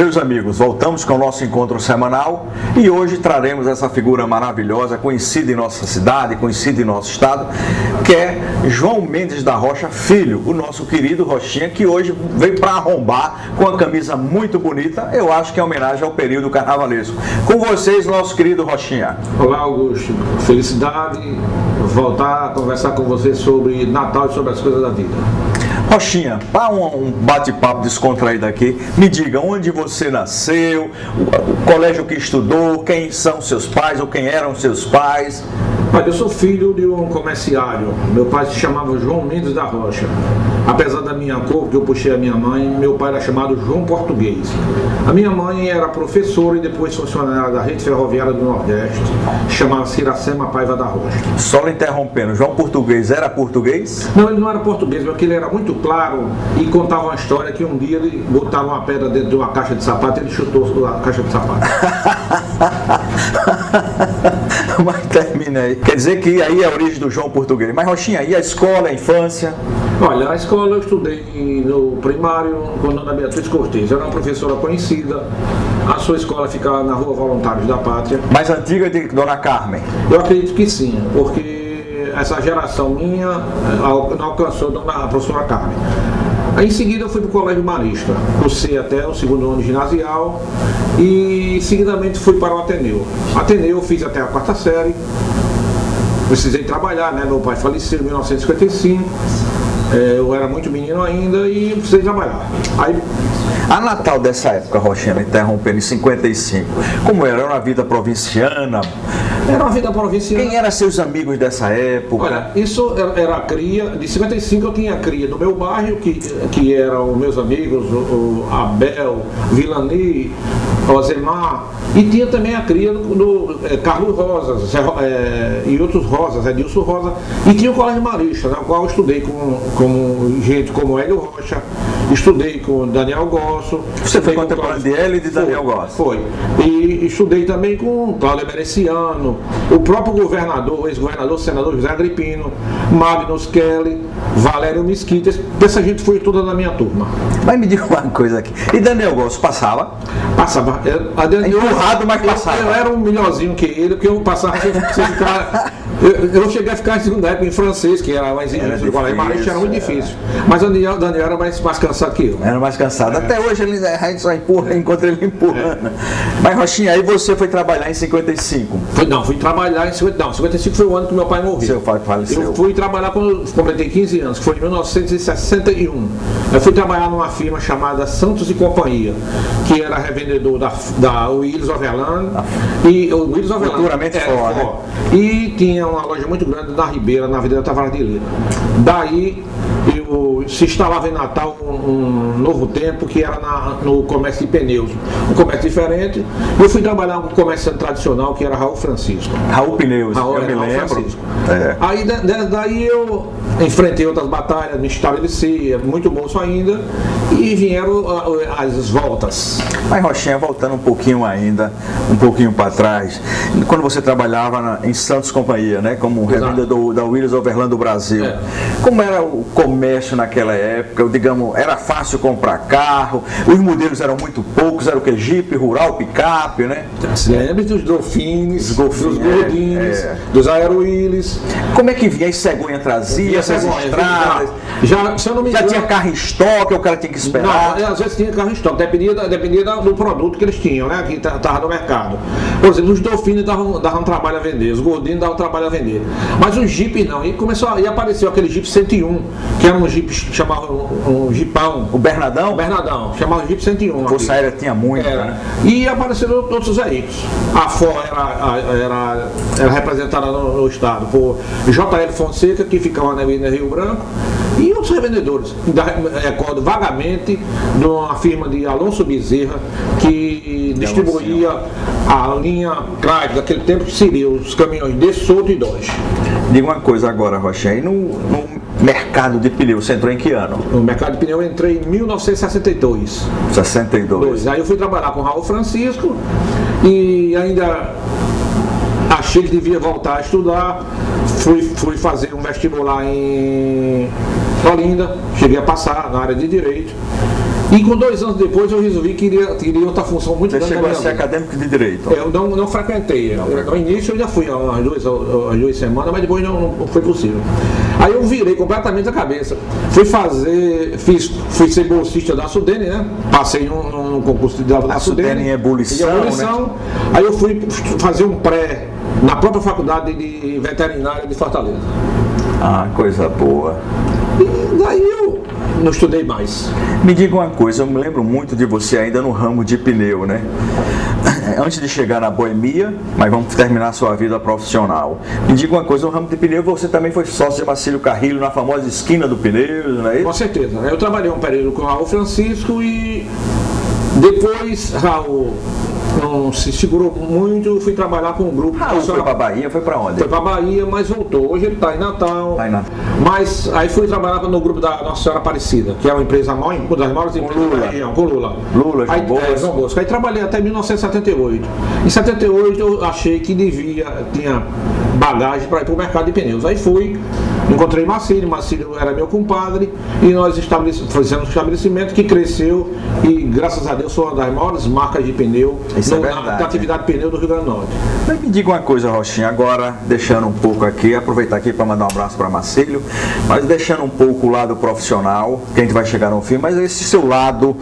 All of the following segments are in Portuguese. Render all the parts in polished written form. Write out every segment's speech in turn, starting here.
Meus amigos, voltamos com o nosso encontro semanal e hoje traremos essa figura maravilhosa, conhecida em nossa cidade, conhecida em nosso estado, que é João Mendes da Rocha Filho, o nosso querido Rochinha, que hoje veio para arrombar com uma camisa muito bonita, eu acho que é homenagem ao período carnavalesco. Com vocês, nosso querido Rochinha. Olá, Augusto. Felicidade voltar a conversar com você sobre Natal e sobre as coisas da vida. Rochinha, para um bate-papo descontraído aqui, me diga onde você nasceu, o colégio que estudou, quem são seus pais ou quem eram seus pais. Olha, eu sou filho de um comerciário. Meu pai se chamava João Mendes da Rocha. Apesar da minha cor, que eu puxei a minha mãe, meu pai era chamado João Português. A minha mãe era professora e depois funcionária da Rede Ferroviária do Nordeste, chamava-se Iracema Paiva da Rocha. Só lhe interrompendo, João Português era português? Não, ele não era português, porque ele era muito claro e contava uma história que um dia ele botava uma pedra dentro de uma caixa de sapato e ele chutou a caixa de sapato. Mas termina aí. Quer dizer que aí é a origem do João Português. Mas Rochinha, e a escola, a infância? Olha, a escola eu estudei no primário com a dona Beatriz Cortez. Era uma professora conhecida. A sua escola ficava na Rua Voluntários da Pátria. Mais antiga de Dona Carmen? Eu acredito que sim, porque essa geração minha não alcançou a professora Carmen. Aí, em seguida eu fui para o Colégio Marista, cursei até o segundo ano ginasial e seguidamente fui para o Ateneu. Ateneu eu fiz até a 4ª série, precisei trabalhar, né? Meu pai faleceu em 1955, eu era muito menino ainda e precisei trabalhar. Aí, a Natal dessa época, Rochinha, interrompendo, em 55, como era? Era uma vida provinciana? Era uma vida provinciana. Quem eram seus amigos dessa época? Olha, isso era a cria, de 55 eu tinha a cria do meu bairro, que eram meus amigos, o Abel, Vilani, Osemar, e tinha também a cria do Carlos Rosas e outros Rosas, Edilson Rosa, e tinha o Colégio Marista, na qual eu estudei com gente como Hélio Rocha, estudei com Daniel Gosso. Você foi contemporâneo de Hélio e de Daniel Gosso? Foi. E estudei também com Cláudio Mereciano, o próprio governador, ex-governador, senador José Agripino, Magnus Kelly, Valério Mesquita. Essa gente foi toda na minha turma. Mas me diga uma coisa aqui. E Daniel Gosso passava? Passava. Empurrado, mas passava. Eu era um melhorzinho que ele, porque eu passava sem ficar. Eu cheguei a ficar em segunda época em francês, que era mais exigente do Colégio Marista, era muito difícil. Mas o Daniel era mais cansado que eu. Era mais cansado. Até hoje a gente só empurra, encontra ele empurrando. Mas Rochinha, aí você foi trabalhar em 55? Fui trabalhar em 55 foi o ano que meu pai morreu. Seu pai faleceu. Eu fui trabalhar quando completei 15 anos, que foi em 1961. Eu fui trabalhar numa firma chamada Santos e Companhia, que era revendedor da Willis Overland. E o Willis Overland futuramente fora, né? E tinha uma loja muito grande na Ribeira, na Avenida Tavares de Lira. Daí se instalava em Natal um novo tempo que era no comércio de pneus, um comércio diferente. Eu fui trabalhar no comércio tradicional que era Raul Francisco. Raul Pneus, eu me lembro. Aí daí eu enfrentei outras batalhas, me estabeleci, muito moço ainda, e vieram as voltas. Mas Rochinha, voltando um pouquinho para trás, quando você trabalhava em Santos Companhia, né, como revendedor da Willis Overland do Brasil, como era o comércio naquela época? Digamos, era fácil comprar carro, os modelos eram muito poucos, era o que? Jeep, rural, picape, né? Lembra dos Dolphins, dos Gordines, dos Aero-Willis. Como é que vinha? Aí cegonha trazia, essas estradas? Se eu não me engano, já tinha carro em estoque, o cara tinha que esperar? Não, às vezes tinha carro em estoque, dependia do produto que eles tinham, né? Que estava no mercado. Por exemplo, os Dolphins davam trabalho a vender, os Gordines davam trabalho a vender. Mas os Jeep não. E apareceu aquele Jeep 101, que era um Jeep, chamavam um Jeepão. O Bernadão? O Bernadão, chamava Jeep 101. Força Aérea tinha muito, né? E apareceram outros veículos. A Ford era representada no estado por JL Fonseca, que ficava na Avenida Rio Branco, e outros revendedores. Recordo vagamente de uma firma de Alonso Bezerra, que distribuía a linha Chrysler daquele tempo, que seria os caminhões de Souto e Dodge. Diga uma coisa agora, Rochinha, e no mercado de pneu, você entrou em que ano? No mercado de pneu eu entrei em 1962. 62. Aí eu fui trabalhar com o Raul Francisco e ainda achei que devia voltar a estudar. Fui fazer um vestibular em Olinda, cheguei a passar na área de Direito. E com 2 anos depois eu resolvi que queria outra função muito grande. Você chegou a ser acadêmico de Direito? Eu não frequentei. No início eu já fui as 2 semanas, mas depois não foi possível. Aí eu virei completamente a cabeça. Fui ser bolsista da Sudene, né? Passei num concurso da Sudene. Em ebulição, né? Aí eu fui fazer um pré na própria faculdade de veterinária de Fortaleza. Ah, coisa boa. E daí eu não estudei mais. Me diga uma coisa, eu me lembro muito de você ainda no ramo de pneu, né? Antes de chegar na boemia, mas vamos terminar a sua vida profissional. Me diga uma coisa, no ramo de pneu você também foi sócio de Marcílio Carrilho na famosa esquina do pneu, não é isso? Com certeza. Eu trabalhei um período com o Raul Francisco e depois Raul não se segurou muito, fui trabalhar com um grupo. Raul foi pra Bahia, foi pra onde? Foi pra Bahia, mas voltou. Hoje ele está em Natal. Mas aí fui trabalhar no grupo da Nossa Senhora Aparecida, que é uma empresa uma das maiores empresas da região, com Lula. João Bosco. Aí trabalhei até 1978. Em 78 eu achei que tinha bagagem para ir para o mercado de pneus. Aí fui, encontrei Marcílio era meu compadre e nós fizemos um estabelecimento que cresceu e graças a Deus foi uma das maiores marcas de pneu da atividade de pneu do Rio Grande do Norte. Mas me diga uma coisa, Rochinha, agora deixando um pouco aqui, aproveitar aqui para mandar um abraço para Marcílio, mas deixando um pouco o lado profissional, que a gente vai chegar no fim, mas esse seu lado,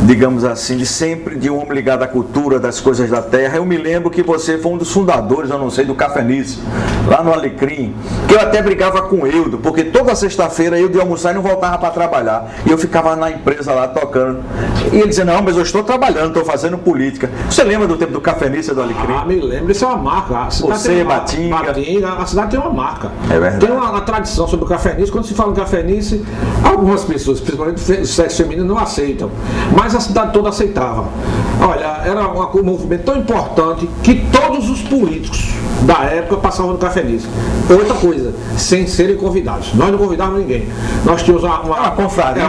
digamos assim, de sempre de um homem ligado à cultura, das coisas da terra. Eu me lembro que você foi um dos fundadores, eu não sei, do Cafenice, lá no Alecrim, que eu até brigava com o Eudo, porque toda sexta-feira eu ia almoçar e não voltava para trabalhar, e eu ficava na empresa lá tocando, e ele dizia, não, mas eu estou trabalhando, estou fazendo política. Você lembra do tempo do Cafenice do Alecrim? Ah, me lembro, isso é uma marca. Você, Batinga, a cidade tem uma marca. É verdade. Tem uma tradição sobre o Cafenice. Quando se fala em Cafenice, algumas pessoas, principalmente do sexo feminino, não aceitam. Mas a cidade toda aceitava. Olha, era um movimento tão importante que todos os políticos da época passavam no Cafenice. Outra coisa, sem serem convidados. Nós não convidávamos ninguém. Nós tínhamos uma confraria.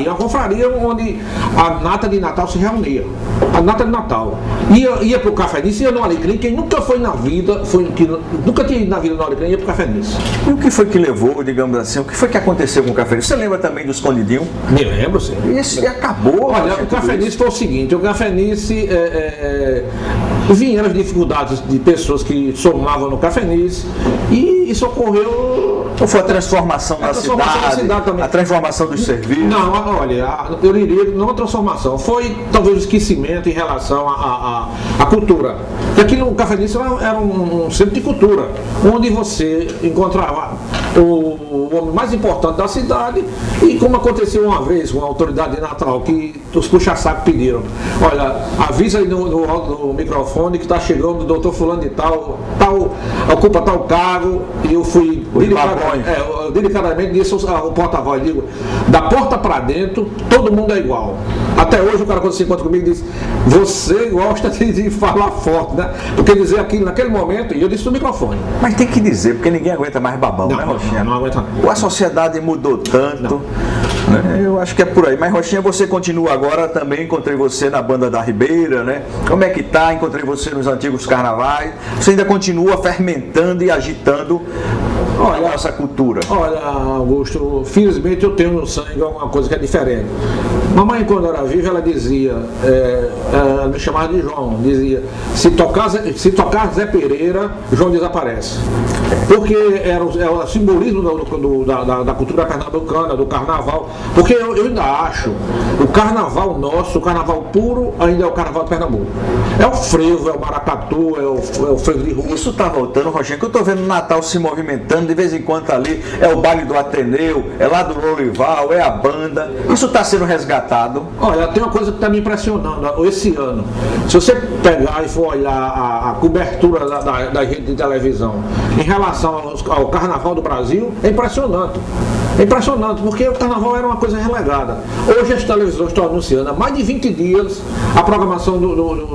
Uma confraria onde a nata de Natal se reunia. A nata de Natal. Ia pro Cafenice, ia no Alecrim. Quem nunca foi na vida, nunca tinha ido na vida no Alecrim, ia pro Cafenice. E o que foi que levou, digamos assim, o que foi que aconteceu com o Cafenice? Você lembra também do Escondidinho? Me lembro, sim. E acabou. Olha, o Cafenice foi o seguinte, o Cafenice vinham as dificuldades de pessoas que somavam no Cafenice e isso ocorreu. Ou foi a transformação da cidade também. A transformação dos serviços? Não, olha, eu diria não a transformação, foi talvez o esquecimento em relação à cultura. Porque aqui no Cafenice era um centro de cultura, onde você encontrava o homem mais importante da cidade e como aconteceu uma vez com a autoridade de Natal, que os puxa-saco pediram, olha, avisa aí no microfone que está chegando o doutor fulano de tal, ocupa tal cargo, e eu fui delicadamente disse o porta-voz, digo, da porta para dentro, todo mundo é igual. Até hoje o cara quando se encontra comigo diz, você gosta de falar forte, né? Porque dizer aquilo naquele momento, e eu disse no microfone. Mas tem que dizer, porque ninguém aguenta mais babão, né, Rochinha? Não aguenta não. A sociedade mudou tanto, né? Eu acho que é por aí. Mas Rochinha, você continua agora, também encontrei você na Banda da Ribeira, né? Como é que tá? Encontrei você nos antigos carnavais. Você ainda continua fermentando e agitando a nossa cultura. Olha, Augusto, felizmente eu tenho no sangue alguma coisa que é diferente. Mamãe, quando era viva, ela dizia, ela me chamava de João, dizia, se tocar Zé Pereira, João desaparece. Porque era o simbolismo da cultura pernambucana, do carnaval. Porque eu ainda acho, o carnaval nosso, o carnaval puro, ainda é o carnaval de Pernambuco. É o frevo, é o maracatu, é o frevo de rua. Isso tá voltando, Rochinha, que eu tô vendo o Natal se movimentando, de vez em quando ali, é o baile do Ateneu, é lá do Lolival, é a banda. Isso tá sendo resgatado. Olha, tem uma coisa que tá me impressionando esse ano. Se você pegar e for olhar a cobertura da rede de televisão em relação ao Carnaval do Brasil, é impressionante. É impressionante, porque o Carnaval era uma coisa relegada. Hoje as televisões estão anunciando há mais de 20 dias a programação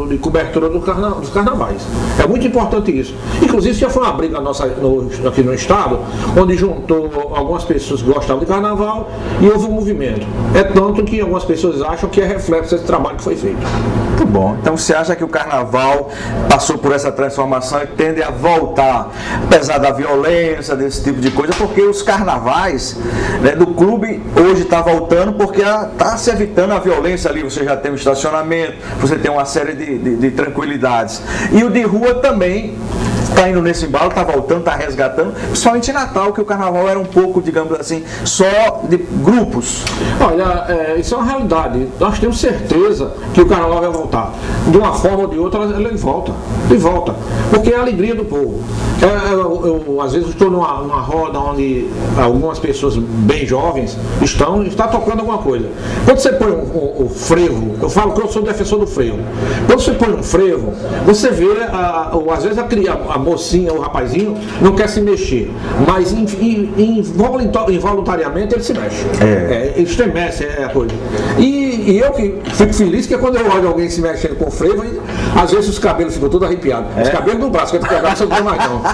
de cobertura dos carnavais. É muito importante isso. Inclusive, já foi uma briga nossa aqui no estado, onde juntou algumas pessoas que gostavam de carnaval e houve um movimento. É tanto que algumas pessoas acham que é reflexo desse trabalho que foi feito. Muito bom. Então você acha que o carnaval passou por essa transformação e tende a voltar, apesar da violência, desse tipo de coisa, porque os carnavais, né, do clube hoje está voltando porque está se evitando a violência ali, você já tem um estacionamento, você tem uma série de tranquilidades. E o de rua também está indo nesse embalo, está voltando, está resgatando, principalmente em Natal, que o carnaval era um pouco, digamos assim, só de grupos. Olha, isso é uma realidade. Nós temos certeza que o carnaval vai voltar. De uma forma ou de outra, ele volta. Ele volta. Porque é a alegria do povo. Eu às vezes estou numa roda onde algumas pessoas bem jovens está tocando alguma coisa. Quando você põe o frevo, eu falo que eu sou defensor do frevo. Quando você põe um frevo, você vê, às vezes a mocinha, o rapazinho, não quer se mexer, mas involuntariamente ele se mexe. Ele estremece a coisa. E eu que fico feliz que quando eu olho alguém se mexendo com frevo, às vezes os cabelos ficam todos arrepiados. Os cabelos do braço, que eu braço eu não mais não.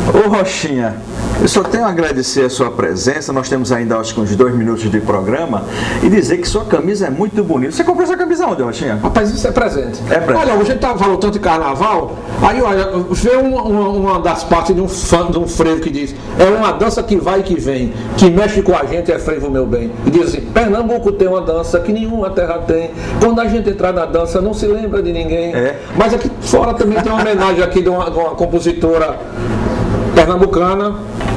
Ô Rochinha, eu só tenho a agradecer a sua presença. Nós temos ainda acho que uns 2 minutos de programa e dizer que sua camisa é muito bonita. Você comprou essa camisa onde, Rochinha? Rapaz, isso é presente. É presente. Olha, a gente falou tanto de carnaval, aí olha, veio uma das partes de um frevo que diz: é uma dança que vai e que vem, que mexe com a gente, é frevo meu bem. E diz assim: Pernambuco tem uma dança que nenhuma terra tem. Quando a gente entrar na dança não se lembra de ninguém. Mas aqui fora também tem uma homenagem aqui de uma compositora pernambucana,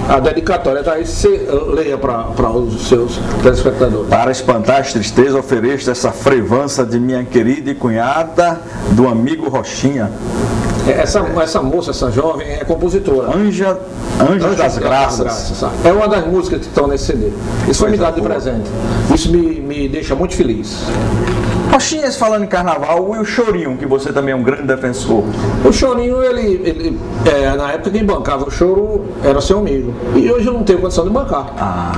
a dedicatória, daí você leia para os seus telespectadores. Para espantar as tristezas, ofereço essa frevança de minha querida e cunhada do amigo Rochinha. Essa moça, essa jovem, é compositora. Anja das Graças. É uma das músicas que estão nesse CD. Isso foi me dado de presente. Isso me deixa muito feliz. Rochinha, falando em carnaval, e o Chorinho, que você também é um grande defensor? O Chorinho, ele na época quem bancava o choro era seu amigo. E hoje eu não tenho condição de bancar.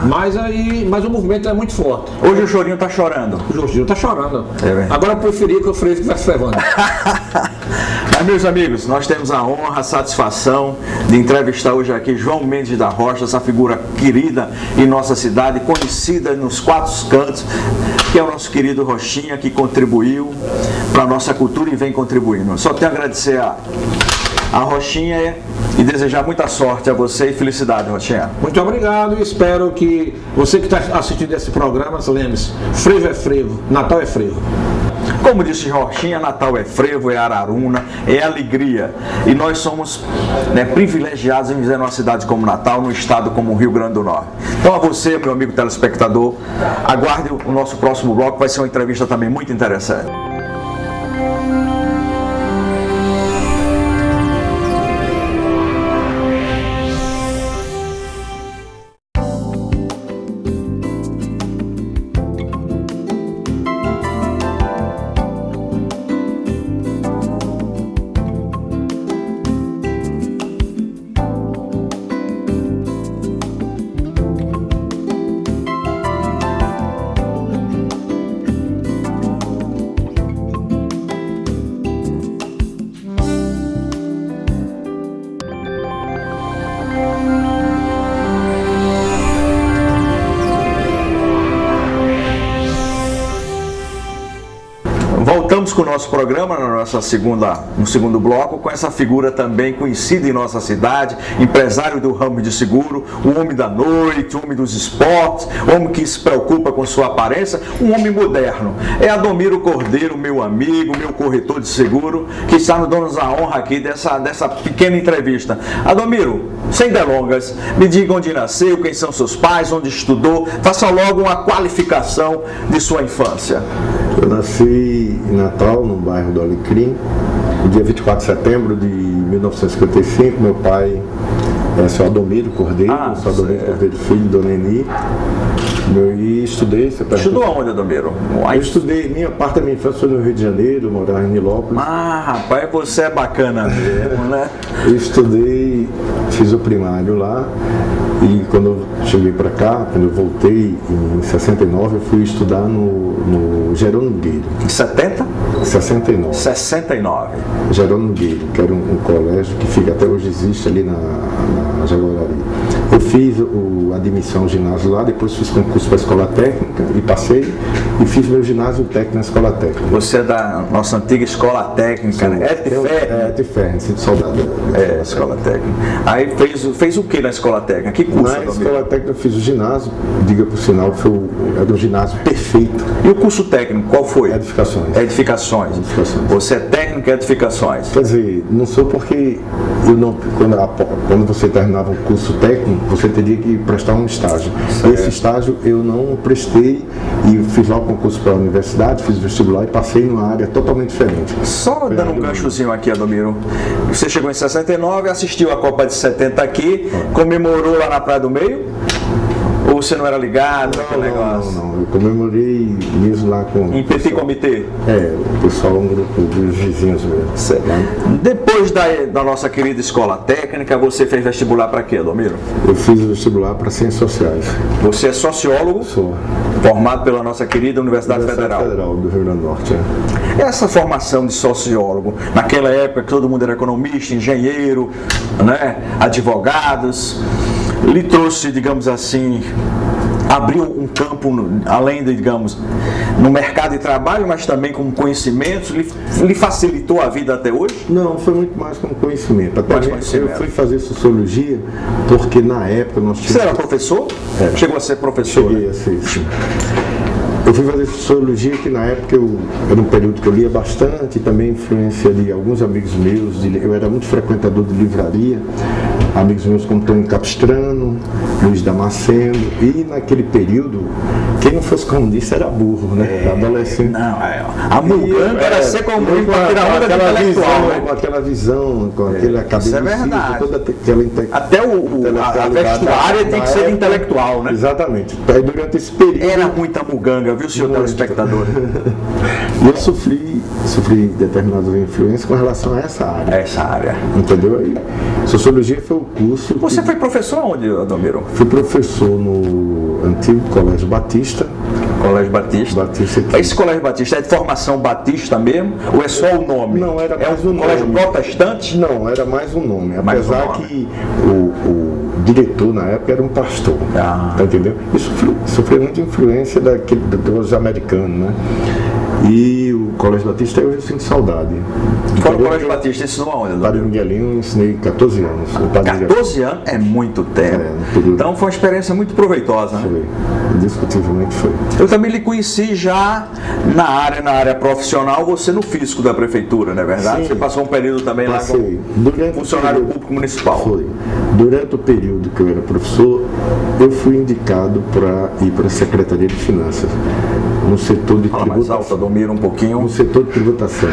Mas o movimento é muito forte. Hoje o Chorinho está chorando. O Chorinho está chorando. Agora eu preferia que o frevo estivesse levando. Mas, meus amigos, nós temos a honra, a satisfação de entrevistar hoje aqui João Mendes da Rocha, essa figura querida em nossa cidade, conhecida nos 4 cantos, que é o nosso querido Rochinha, que contribuiu para a nossa cultura e vem contribuindo. Só tenho a agradecer a Rochinha e desejar muita sorte a você e felicidade, Rochinha. Muito obrigado e espero que você que está assistindo esse programa, lembre-se, frevo é frevo, Natal é frevo. Como disse Rochinha, Natal é frevo, é araruna, é alegria. E nós somos privilegiados em viver numa cidade como Natal, num estado como o Rio Grande do Norte. Então a você, meu amigo telespectador, aguarde o nosso próximo bloco, vai ser uma entrevista também muito interessante. Voltamos com o nosso programa, no segundo bloco, com essa figura também conhecida em nossa cidade, empresário do ramo de seguro, o homem da noite, o homem dos esportes, o homem que se preocupa com sua aparência, um homem moderno. É Adomiro Cordeiro, meu amigo, meu corretor de seguro, que está nos dando a honra aqui dessa pequena entrevista. Adomiro, sem delongas, me diga onde nasceu, quem são seus pais, onde estudou, faça logo uma qualificação de sua infância. Eu nasci em Natal, no bairro do Alecrim, no dia 24 de setembro de 1955. Meu pai é seu Adomiro Cordeiro, Cordeiro Filho, Dona Eni. E estudei. Estudou aonde, Adomiro? Eu estudei, parte da minha infância foi no Rio de Janeiro, morava em Nilópolis. Rapaz, você é bacana mesmo, né? Eu estudei, fiz o primário lá. E quando eu cheguei para cá, quando eu voltei em 69, eu fui estudar no Jerônimo Nogueira. Em 70? 69. 69. Jerônimo Nogueira, que era um colégio que até hoje existe ali na Jaguarari. Eu fiz a admissão ao ginásio lá, depois fiz concurso para a escola técnica e passei, e fiz meu ginásio técnico na escola técnica. Você é da nossa antiga escola técnica, né? É de Ferro, Centro Soldado. Escola técnica. Aí fez o que na escola técnica? Que curso? Na escola técnica eu fiz o ginásio, diga por sinal, era um ginásio perfeito. E o curso técnico, qual foi? Edificações. Edificações. Você é técnico em edificações. Quer dizer, não sou porque eu não, quando você terminava o curso técnico, você teria que prestar um estágio. Certo. Esse estágio eu não prestei e fiz lá o concurso para a universidade, fiz vestibular e passei numa área totalmente diferente. Só dando um ganchozinho aqui, Adomiro. Você chegou em 69, assistiu a Copa de 70 aqui, comemorou lá na Praia do Meio? Ou você não era ligado naquele negócio? Não. Eu comemorei mesmo lá com... Em petit comité? O pessoal, um grupo dos vizinhos mesmo. Certo. Depois da nossa querida escola técnica, você fez vestibular para quê, Adomiro? Eu fiz vestibular para Ciências Sociais. Você é sociólogo? Sou. Formado pela nossa querida Universidade Federal do Rio Grande do Norte. Essa formação de sociólogo, naquela época que todo mundo era economista, engenheiro, né, advogados, lhe trouxe, digamos assim, abriu um campo, além de, digamos, no mercado de trabalho, mas também com conhecimentos, lhe facilitou a vida até hoje? Não, foi muito mais como conhecimento. Até mais conhecimento. Eu fui fazer sociologia porque na época nós tínhamos... Você era professor? Chegou a ser professor? Cheguei a ser, sim. Eu fui fazer sociologia que na época era um período que eu lia bastante, também influência de alguns amigos meus, eu era muito frequentador de livraria, amigos meus como Tony Capistrano, Luiz Damasceno, e naquele período, quem não fosse comunista era burro, né? Adolescente. Não, a muganga era ser comunista para tirar onda intelectual, né? Com aquela visão, com aquele cabelo. Isso é verdade. Toda aquela até a vestuária tem que ser intelectual, né? Exatamente. Aí, durante esse período... Era muita muganga, viu, senhor telespectador? E eu sofri determinadas influências com relação a essa área. Essa área. Entendeu? Aí, sociologia foi o curso... Você foi professor onde, Adomiro? Fui professor no antigo Colégio Batista. Colégio Batista. Aqui. Esse Colégio Batista é de formação batista mesmo? Ou é só o nome? Não, era mais um colégio protestante? Não, era mais um nome. Apesar que o diretor na época era um pastor. Tá entendendo? E sofreu muita influência dos americanos, né? E o Colégio Batista hoje eu sinto saudade. Fora o Colégio Batista, ensinou aonde? Padre Miguelinho, eu ensinei 14 anos. 14 anos é muito tempo. Então foi uma experiência muito proveitosa. Foi, indiscutivelmente foi. Eu também lhe conheci já na área profissional, você no físico da prefeitura, não é verdade? Sim. Você passou um período também lá como funcionário público municipal. Foi. Durante o período que eu era professor, eu fui indicado para ir para a Secretaria de Finanças, no setor de tributação. Mais alto, Adomiro, um pouquinho. No setor de tributação,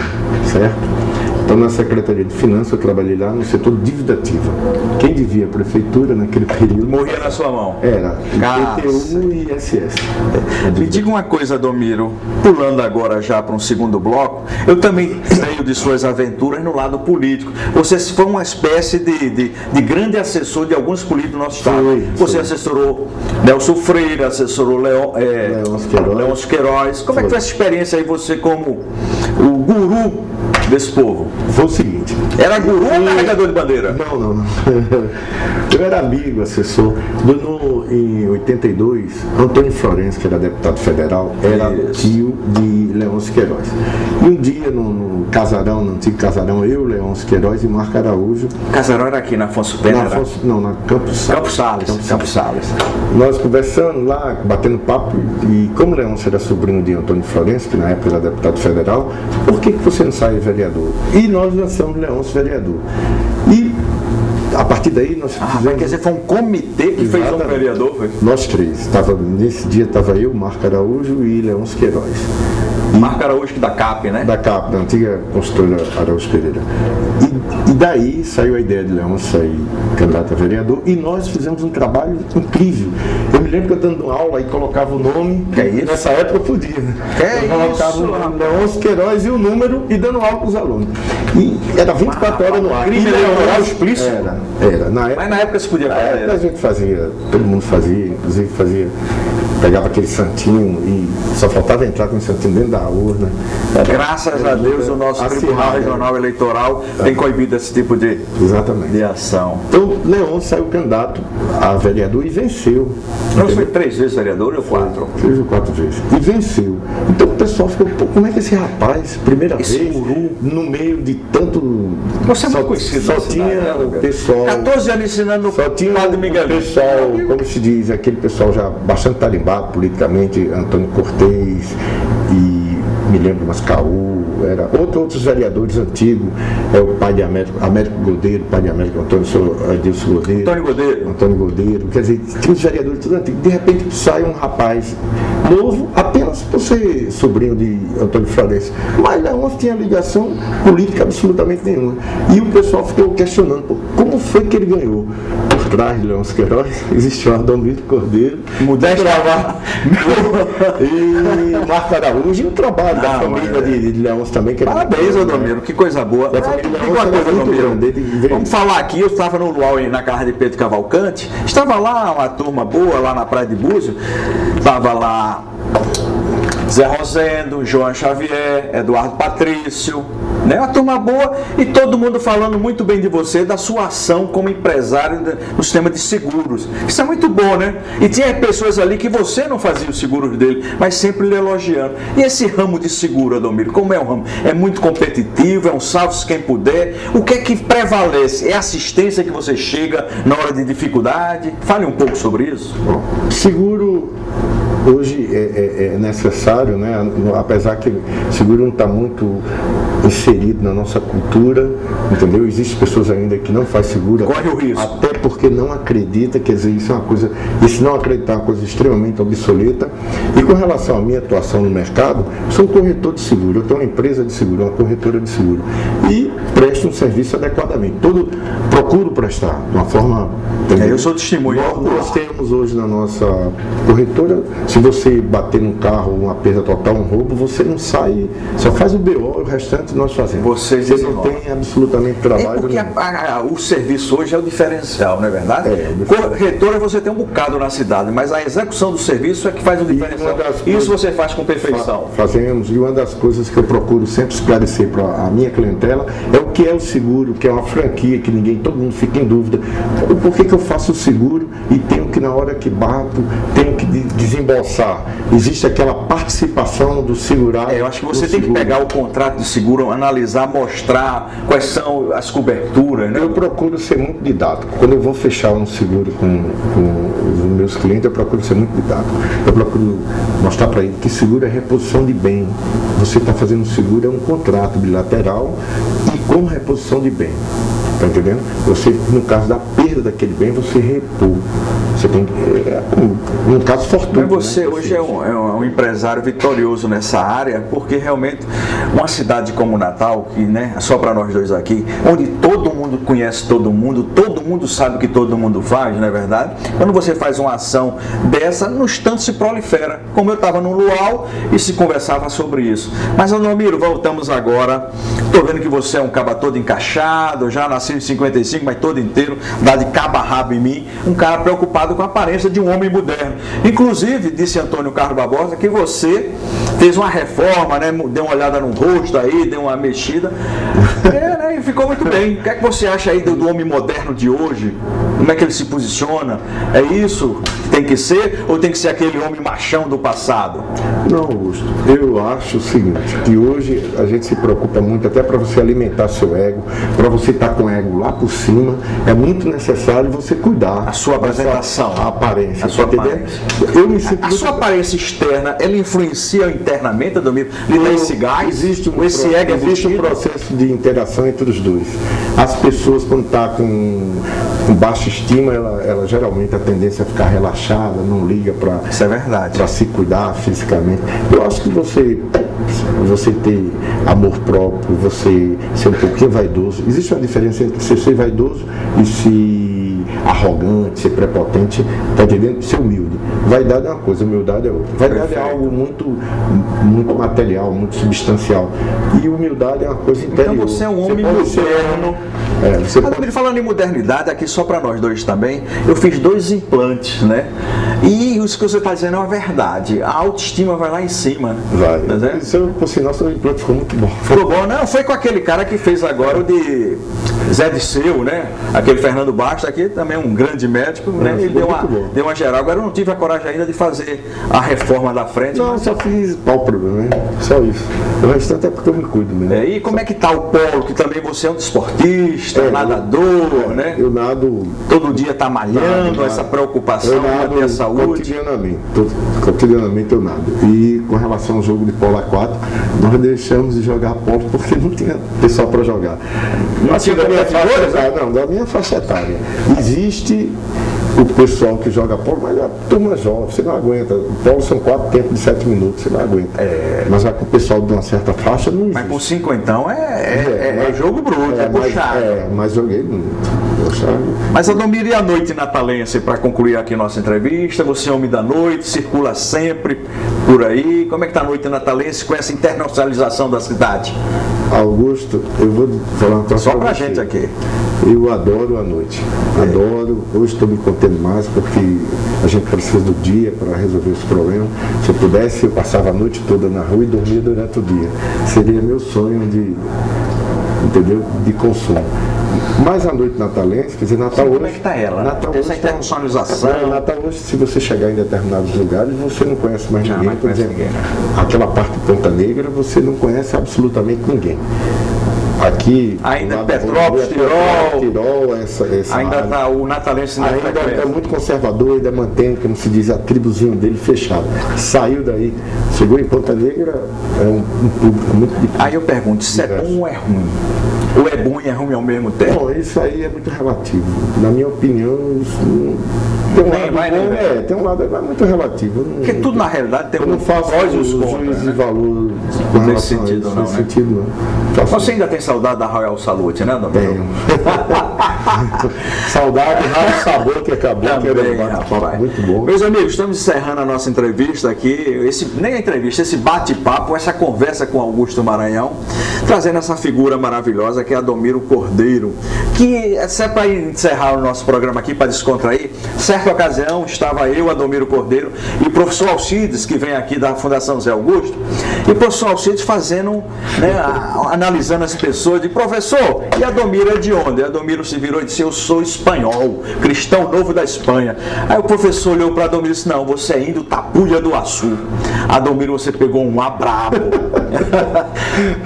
certo? Então, na Secretaria de Finanças, eu trabalhei lá no setor de dívida ativa. Quem devia a prefeitura naquele período... Morria na sua mão. Era IPTU e ISS. Me diga uma coisa, Adomiro, pulando agora já para um segundo bloco, eu também sei de suas aventuras no lado político. Você foi uma espécie de grande assessor de alguns políticos do nosso estado. Você assessorou Nelson Freire, assessorou Leôncio Queiroz. Como é que foi essa experiência aí, você como o guru desse povo? Foi o seguinte... Era guru ou carregador de bandeira? Não. Eu era amigo, assessor. Em 82, Antônio Florencio, que era deputado federal, era tio de Leôncio Queiroz. E um dia, no casarão, no antigo casarão, eu, Leôncio Queiroz e Marco Araújo... Casarão era aqui na Afonso Pena? Na Campos Salles. Campos Salles. Nós conversando lá, batendo papo, e como Leôncio era sobrinho de Antônio Florencio, que na época era deputado federal, por que você não sai vereador? E nós lançamos Leôncio vereador. E a partir daí nós fizemos... quer dizer, foi um comitê que fez um vereador? Foi? Nós três. Nesse dia estava eu, Marco Araújo e Leôncio Queiroz. Marco Araújo, da CAP, né? Da CAP, da antiga consultora Araújo Pereira. E daí saiu a ideia de Leôncio sair candidato a vereador e nós fizemos um trabalho incrível. Eu me lembro que eu dando aula e colocava o nome. Que é isso? Nessa época eu podia. Eu colocava o nome Leôncio Queiroz e o número e dando aula para os alunos. E era 24 horas no ar. Crime eleitoral explícito? Era. Mas na época se podia fazer. A gente fazia, todo mundo fazia, inclusive fazia. pegava aquele santinho e só faltava entrar com o santinho dentro da urna. Graças a Deus o nosso Tribunal Regional Eleitoral tem coibido esse tipo de ação. Então, Leôncio saiu candidato a vereador e venceu. Não foi 3 vezes vereador ou 4? 3 ou 4 vezes. E venceu. Então o pessoal ficou, pô, como é que esse rapaz, primeira vez, no meio de tanto... Você é muito conhecido. Só tinha o pessoal... 14 anos ensinando no Padre Miguel. Pessoal, como se diz, aquele pessoal já bastante tarimbado politicamente, Antônio Cortez e me lembro Mascaú, era outros vereadores antigos, o pai de Américo Godeiro, pai de Américo Adilson Godeiro. Antônio Godeiro, quer dizer, tinha os vereadores tudo antigos. De repente sai um rapaz novo, apenas por ser sobrinho de Antônio Florencio. Mas Leôncio tinha ligação política absolutamente nenhuma. E o pessoal ficou questionando, pô, como foi que ele ganhou? Por trás de Leôncio Queiroz existiu Adomiro Cordeiro, Modesto e Marco Araújo, e o trabalho da família de Leôncio também. Que parabéns, Adomiro, que coisa boa. Vamos falar aqui, eu estava no Luau na casa de Pedro Cavalcante, estava lá uma turma boa, lá na Praia de Búzios, estava lá Zé Rosendo, João Xavier, Eduardo Patrício, né? Uma turma boa e todo mundo falando muito bem de você, da sua ação como empresário no sistema de seguros. Isso é muito bom, né? E tinha pessoas ali que você não fazia os seguros dele, mas sempre lhe elogiando. E esse ramo de seguro, Adomiro, como é um ramo? É muito competitivo, é um salve-se quem puder. O que é que prevalece? É a assistência que você chega na hora de dificuldade? Fale um pouco sobre isso. Bom, seguro hoje é necessário, né? Apesar que o seguro não está muito inserido na nossa cultura, entendeu? Existem pessoas ainda que não fazem seguro, corre o risco, até porque não acredita, quer dizer, isso é uma coisa, esse não acreditar é uma coisa extremamente obsoleta. E com relação à minha atuação no mercado, eu sou um corretor de seguro, eu tenho uma empresa de seguro, uma corretora de seguro, e presto um serviço adequadamente, procuro prestar de uma forma... eu sou testemunho. Nós temos hoje na nossa corretora, se você bater num carro, uma perda total, um roubo, você não sai, só faz o BO e o restante nós fazemos. Você não tem absolutamente trabalho. Porque o serviço hoje é o diferencial, não é verdade? Corretora você tem um bocado na cidade, mas a execução do serviço é que faz o diferencial. Isso você faz com perfeição. Fazemos, e uma das coisas que eu procuro sempre esclarecer para a minha clientela é o que é o seguro, que é uma franquia, que todo mundo fica em dúvida. Por que eu faço o seguro e tenho que, na hora que bato, tenho que desembolsar? Existe aquela participação do segurado. Eu acho que você tem que pegar o contrato de seguro, analisar, mostrar quais são as coberturas, né? Eu procuro ser muito didático. Quando eu vou fechar um seguro com os meus clientes, eu procuro ser muito didático. Eu procuro mostrar para ele que seguro é reposição de bem. Você está fazendo seguro, é um contrato bilateral e com reposição de bem. Está entendendo? Você, no caso da perda daquele bem, você repor. Você tem um caso fortuito. Mas você, né, hoje é um empresário vitorioso nessa área, porque realmente uma cidade como Natal, que, né, só para nós dois aqui, onde todo mundo conhece todo mundo sabe o que todo mundo faz, não é verdade? Quando você faz uma ação dessa, no instante se prolifera. Como eu estava no Luau e se conversava sobre isso. Mas, Adomiro, voltamos agora. Estou vendo que você é um caba todo encaixado, já nasceu em 55, mas todo inteiro, dá de cabo a rabo em mim, um cara preocupado com a aparência de um homem moderno. Inclusive, disse Antônio Carlos Barbosa que você fez uma reforma, né, deu uma olhada no rosto aí, deu uma mexida, né, e ficou muito bem. O que é que você acha aí do homem moderno de hoje? Como é que ele se posiciona? É isso que tem que ser ou tem que ser aquele homem machão do passado? Não, Augusto, eu acho o seguinte, que hoje a gente se preocupa muito até para você alimentar seu ego, para você estar com o ego lá por cima, é muito necessário você cuidar. A sua apresentação. A aparência. A sua aparência. Eu me sinto a sua aparência externa, ela influencia internamente, Adomiro? Lhe dá esse gás? Existe um processo de interação entre os dois. As pessoas, quando estão com baixa estima, ela geralmente a tendência é ficar relaxada, não liga para se cuidar fisicamente. Eu acho que você ter amor próprio, você ser um pouquinho vaidoso. Existe uma diferença entre você ser vaidoso e ser arrogante, ser prepotente, tá entendendo? Ser humilde. Vaidade é uma coisa, humildade é outra. Vaidade é algo muito material, muito substancial. E humildade é uma coisa interior. Então você é um homem moderno. Falando em modernidade, aqui só para nós dois também, eu fiz 2 implantes, né? E isso que você está dizendo é uma verdade. A autoestima vai lá em cima. Vai. Tá, Isso, por sinal, seu implante ficou muito bom. Ficou bom, não? Foi com aquele cara que fez agora o de Zé Disseu, né? Aquele Fernando Bastos aqui, também um grande médico, né? Ele deu uma geral. Agora eu não tive a coragem ainda de fazer a reforma da frente. Não, só fiz pálpebra, né? Só isso. O restante é porque eu me cuido mesmo. E como é que tá o polo? Que também você é um desportista, nadador, né? Eu nado... Todo dia tá malhando, essa preocupação de ter a saúde. Cotidianamente eu nado. E com relação ao jogo de polo aquático, nós deixamos de jogar polo porque não tinha pessoal para jogar. Não tinha da minha faixa etária. Existe o pessoal que joga polo, mas a turma jovem, você não aguenta. O polo são 4 tempos de 7 minutos, você não aguenta. Mas já com o pessoal de uma certa faixa não existe. Mas com 5 então é jogo bruto, é puxado. Mas joguei muito. Mas Adomiro, e a noite natalense, para concluir aqui nossa entrevista? Você é homem da noite, circula sempre por aí. Como é que está a noite natalense com essa internacionalização da cidade? Augusto, eu vou falar uma coisa só pra gente aqui. Eu adoro a noite. Adoro. Hoje estou me contendo mais porque a gente precisa do dia para resolver os problemas. Se eu pudesse, eu passava a noite toda na rua e dormia durante o dia. Seria meu sonho de consumo. Mas a noite natalense, quer dizer, Natal hoje... Como é que está ela? Natal essa internacionalização... Natal hoje, se você chegar em determinados lugares, você não conhece mais ninguém. Por exemplo, aquela parte de Ponta Negra, você não conhece absolutamente ninguém. Aqui... Ainda Petrópolis, Tirol... ainda está o natalense... Ainda é muito conservador, ainda mantém, como se diz, a tribuzinha dele fechada. Saiu daí, chegou em Ponta Negra, é um público muito difícil. Aí eu pergunto, se é bom ou é ruim? Ou é bom e é ruim ao mesmo tempo? Bom, isso aí é muito relativo. Na minha opinião, isso tem um lado muito relativo. Porque tudo na realidade tem um prós e os contras, de valor nesse sentido, não, sentido não. Você ainda tem saudade da Royal Salute, né, Domingos? Tenho. Saudade, raro sabor que acabou, também, que era muito bom. Meus amigos, estamos encerrando a nossa entrevista aqui, nem a entrevista, esse bate-papo, essa conversa com Augusto Maranhão, trazendo essa figura maravilhosa que é Adomiro Cordeiro, que é para encerrar o nosso programa aqui, para descontrair. Certa ocasião estava eu, Adomiro Cordeiro, e o professor Alcides, que vem aqui da Fundação Zé Augusto, e o professor Alcides fazendo, analisando as pessoas, de professor, e Adomiro é de onde? Adomiro se virou e disse, eu sou espanhol, cristão novo da Espanha. Aí o professor olhou para Adomiro e disse, não, você é indo Tapuia do Açu. Adomiro, você pegou um brabo.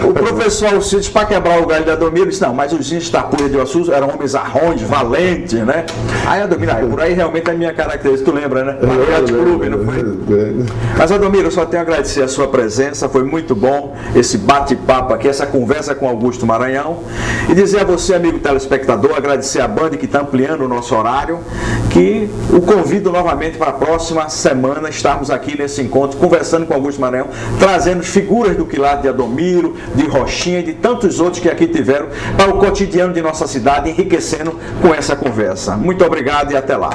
O professor Alcides, para quebrar o galho de Adomiro, disse, não, mas os índios de Tapuia do Açu eram homens arrões, valentes, né? Aí Adomiro, por aí realmente é a minha característica, tu lembra, né? Clube, não foi? Mas Adomiro, eu só tenho a agradecer a sua presença, foi muito bom esse bate-papo aqui, essa conversa com Augusto Maranhão, e dizer a você, amigo telespectador, agradecer a Band que está ampliando o nosso horário, que o convido novamente para a próxima semana estarmos aqui nesse encontro, conversando com Augusto Maranhão, trazendo figuras do quilate de Adomiro, de Rochinha e de tantos outros que aqui tiveram para o cotidiano de nossa cidade, enriquecendo com essa conversa. Muito obrigado e até lá.